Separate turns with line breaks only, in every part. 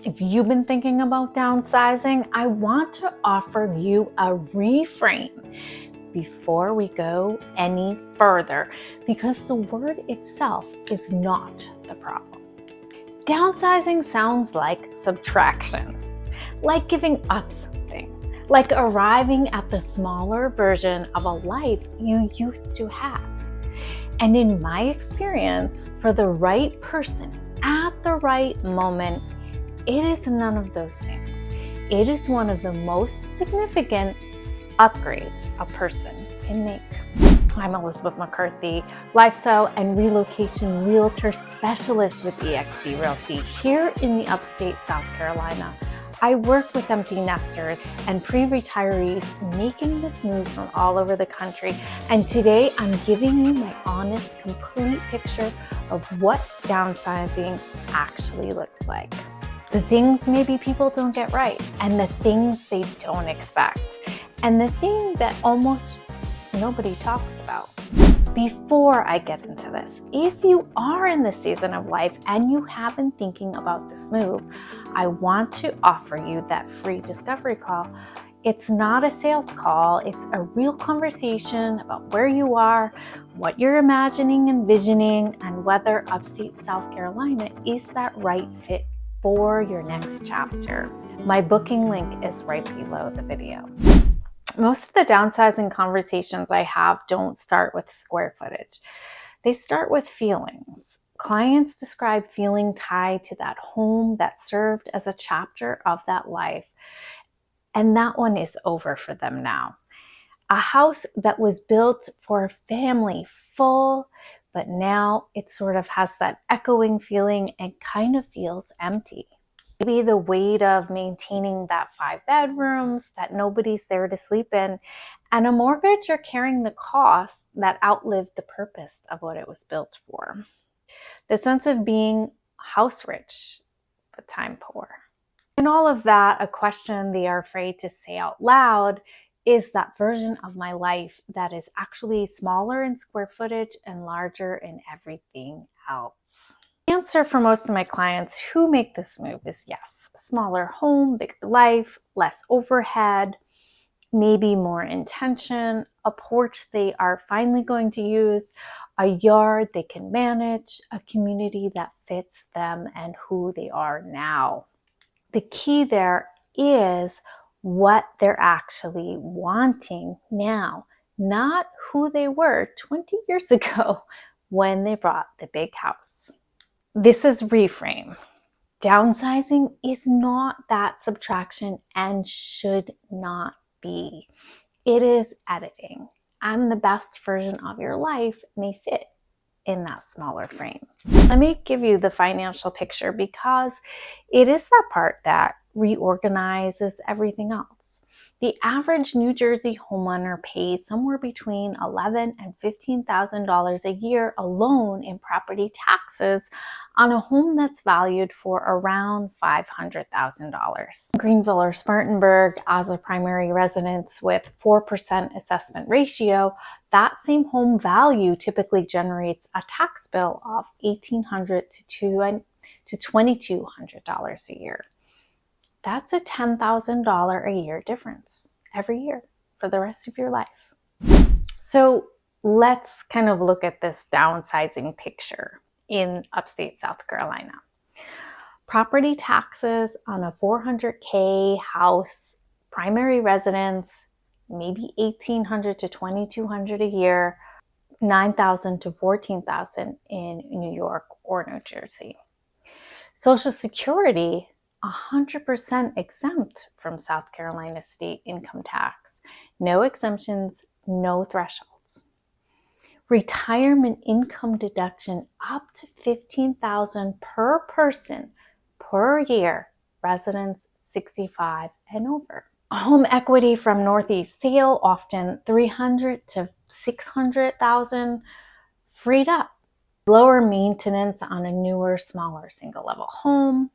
If you've been thinking about downsizing, I want to offer you a reframe before we go any further, because the word itself is not the problem. Downsizing sounds like subtraction, like giving up something, like arriving at the smaller version of a life you used to have. And in my experience, for the right person at the right moment, it is none of those things. It is one of the most significant upgrades a person can make. I'm Elizabeth McCarthy, lifestyle and relocation realtor specialist with eXp Realty here in the upstate South Carolina. I work with empty nesters and pre-retirees making this move from all over the country. And today I'm giving you my honest, complete picture of what downsizing actually looks like. The things maybe people don't get right, and the things they don't expect, and the thing that almost nobody talks about. Before I get into this, if you are in this season of life and you have been thinking about this move, I want to offer you that free discovery call. It's not a sales call, it's a real conversation about where you are, what you're imagining and envisioning, and whether upstate South Carolina is that right fit for your next chapter. My booking link is right below the video. Most of the downsizing conversations I have don't start with square footage. They start with feelings. Clients describe feeling tied to that home that served as a chapter of that life, and that one is over for them now. A house that was built for a family, full, but now it sort of has that echoing feeling and kind of feels empty. Maybe the weight of maintaining that 5 bedrooms that nobody's there to sleep in, and a mortgage you're carrying the cost that outlived the purpose of what it was built for. The sense of being house rich, but time poor. In all of that, a question they are afraid to say out loud is that version of my life that is actually smaller in square footage and larger in everything else. The answer for most of my clients who make this move is yes. Smaller home, bigger life, less overhead, maybe more intention, a porch they are finally going to use, a yard they can manage, a community that fits them and who they are now. The key there is what they're actually wanting now, not who they were 20 years ago when they bought the big house. This is reframe. Downsizing is not that subtraction and should not be. It is editing, and the best version of your life may fit in that smaller frame. Let me give you the financial picture, because it is that part that reorganizes everything else. The average New Jersey homeowner pays somewhere between $11,000 and $15,000 a year alone in property taxes on a home that's valued for around $500,000. Greenville or Spartanburg, as a primary residence with 4% assessment ratio, that same home value typically generates a tax bill of $1,800 to $2,200 a year. That's a $10,000 a year difference every year for the rest of your life. So let's kind of look at this downsizing picture in upstate South Carolina. Property taxes on a $400K house, primary residence, maybe $1,800 to $2,200 a year, $9,000 to $14,000 in New York or New Jersey. Social Security, 100% exempt from South Carolina state income tax. No exemptions, no thresholds. Retirement income deduction up to $15,000 per person per year, residents 65 and over. Home equity from Northeast sale, often $300,000 to $600,000 freed up. Lower maintenance on a newer, smaller single-level home.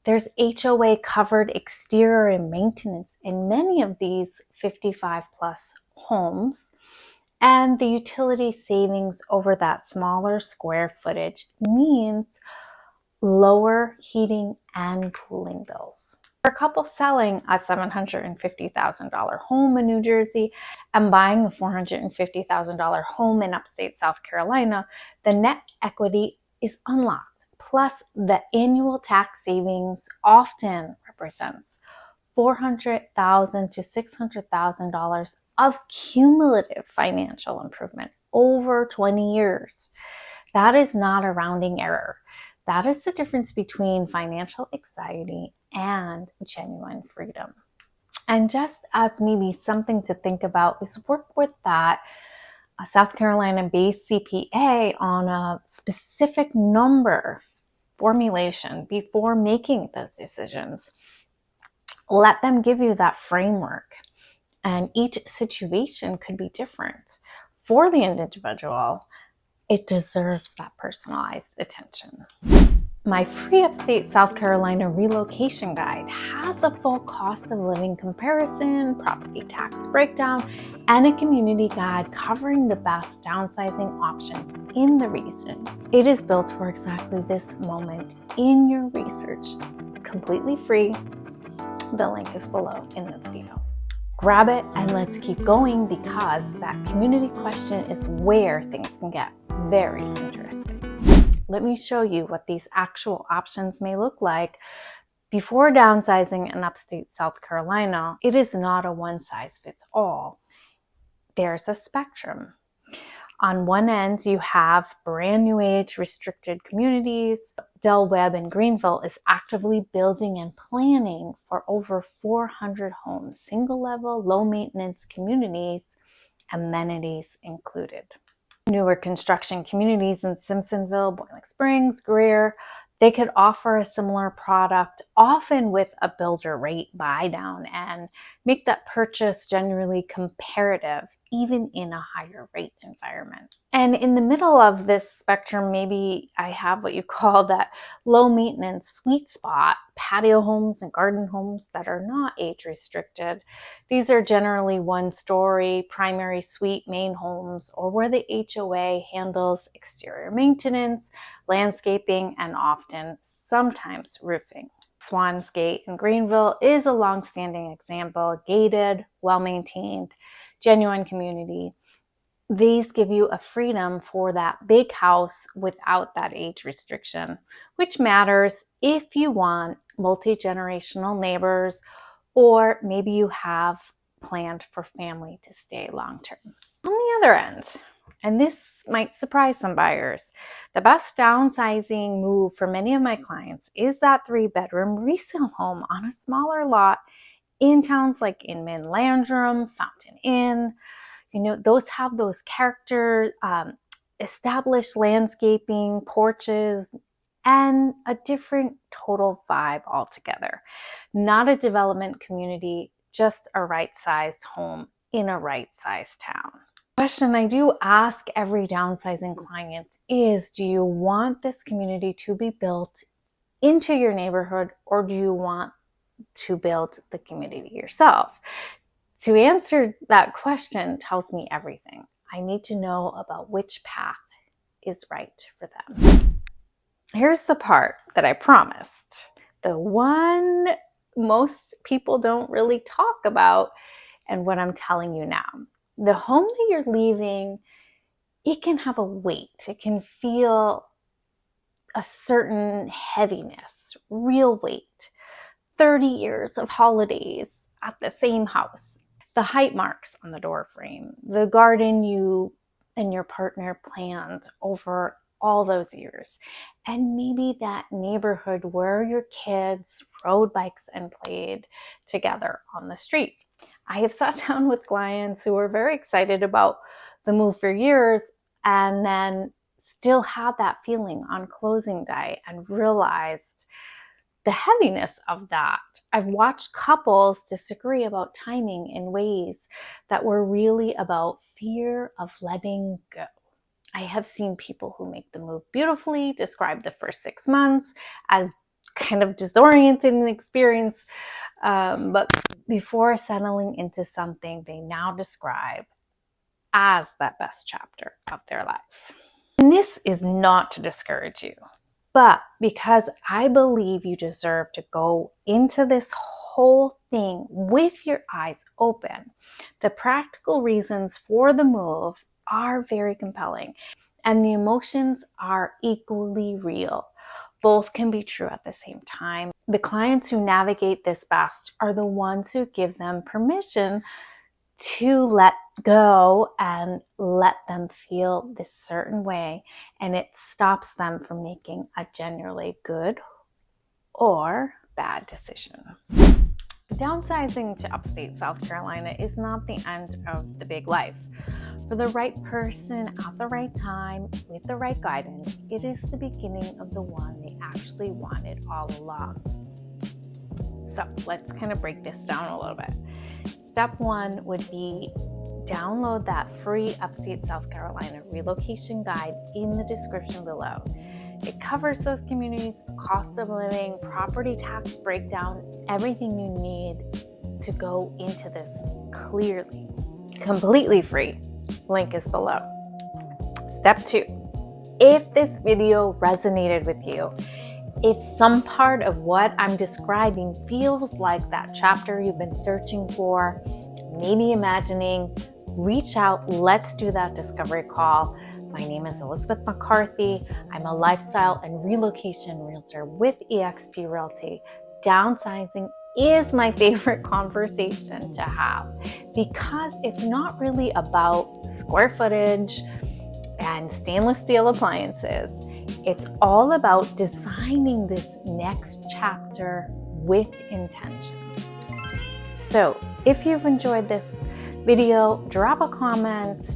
There's HOA covered exterior and maintenance in many of these 55 plus homes, and the utility savings over that smaller square footage means lower heating and cooling bills. For a couple selling a $750,000 home in New Jersey and buying a $450,000 home in upstate South Carolina, the net equity is unlocked. Plus, the annual tax savings often represents $400,000 to $600,000 of cumulative financial improvement over 20 years. That is not a rounding error. That is the difference between financial anxiety and genuine freedom. And just as maybe something to think about is work with that South Carolina-based CPA on a specific number formulation before making those decisions. Let them give you that framework. And each situation could be different. For the individual, it deserves that personalized attention. My free Upstate South Carolina relocation guide has a full cost of living comparison, property tax breakdown, and a community guide covering the best downsizing options in the region. It is built for exactly this moment in your research, completely free. The link is below in the video. Grab it and let's keep going, because that community question is where things can get very interesting. Let me show you what these actual options may look like. Before downsizing in upstate South Carolina, it is not a one size fits all. There's a spectrum. On one end, you have brand new age restricted communities. Del Webb in Greenville is actively building and planning for over 400 homes, single level, low maintenance communities, amenities included. Newer construction communities in Simpsonville, Boiling Springs, Greer, they could offer a similar product, often with a builder rate buy down, and make that purchase generally comparative, even in a higher rate environment. And in the middle of this spectrum, maybe I have what you call that low maintenance sweet spot, patio homes and garden homes that are not age restricted. These are generally one-story, primary suite main homes, or where the HOA handles exterior maintenance, landscaping, and sometimes roofing. Swan's Gate in Greenville is a long-standing example, gated, well-maintained, genuine community. These give you a freedom for that big house without that age restriction, which matters if you want multi-generational neighbors, or maybe you have planned for family to stay long-term. On the other end, and this might surprise some buyers, the best downsizing move for many of my clients is that 3-bedroom resale home on a smaller lot in towns like Inman, Landrum, Fountain Inn. You know, those have those character, established landscaping, porches, and a different total vibe altogether. Not a development community, just a right-sized home in a right-sized town. Question I do ask every downsizing client is, do you want this community to be built into your neighborhood, or do you want to build the community yourself? To answer that question tells me everything. I need to know about which path is right for them. Here's the part that I promised, the one most people don't really talk about, and what I'm telling you now. The home that you're leaving, it can have a weight. It can feel a certain heaviness, real weight. 30 years of holidays at the same house. The height marks on the door frame, the garden you and your partner planned over all those years, and maybe that neighborhood where your kids rode bikes and played together on the street. I have sat down with clients who were very excited about the move for years, and then still had that feeling on closing day and realized the heaviness of that. I've watched couples disagree about timing in ways that were really about fear of letting go. I have seen people who make the move beautifully describe the first 6 months as kind of disorienting experience, but before settling into something they now describe as that best chapter of their life. And this is not to discourage you. But because I believe you deserve to go into this whole thing with your eyes open, the practical reasons for the move are very compelling, and the emotions are equally real. Both can be true at the same time. The clients who navigate this best are the ones who give them permission to let go and let them feel this certain way, and it stops them from making a generally good or bad decision. Downsizing to upstate South Carolina is not the end of the big life. For the right person at the right time with the right guidance, it is the beginning of the one they actually wanted all along. So let's kind of break this down a little bit. Step one would be download that free Upstate South Carolina relocation guide in the description below. It covers those communities, cost of living, property tax breakdown, everything you need to go into this clearly. Completely free. Link is below. Step two, if this video resonated with you, if some part of what I'm describing feels like that chapter you've been searching for, maybe imagining, reach out. Let's do that discovery call. My name is Elizabeth McCarthy. I'm a lifestyle and relocation realtor with eXp Realty. Downsizing is my favorite conversation to have because it's not really about square footage and stainless steel appliances. It's all about designing this next chapter with intention. So if you've enjoyed this video, drop a comment.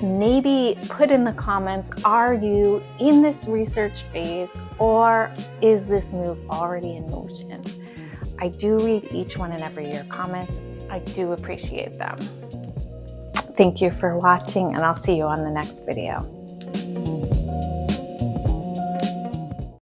Maybe put in the comments, are you in this research phase or is this move already in motion? I do read each one and every your comments. I do appreciate them. Thank you for watching, and I'll see you on the next video.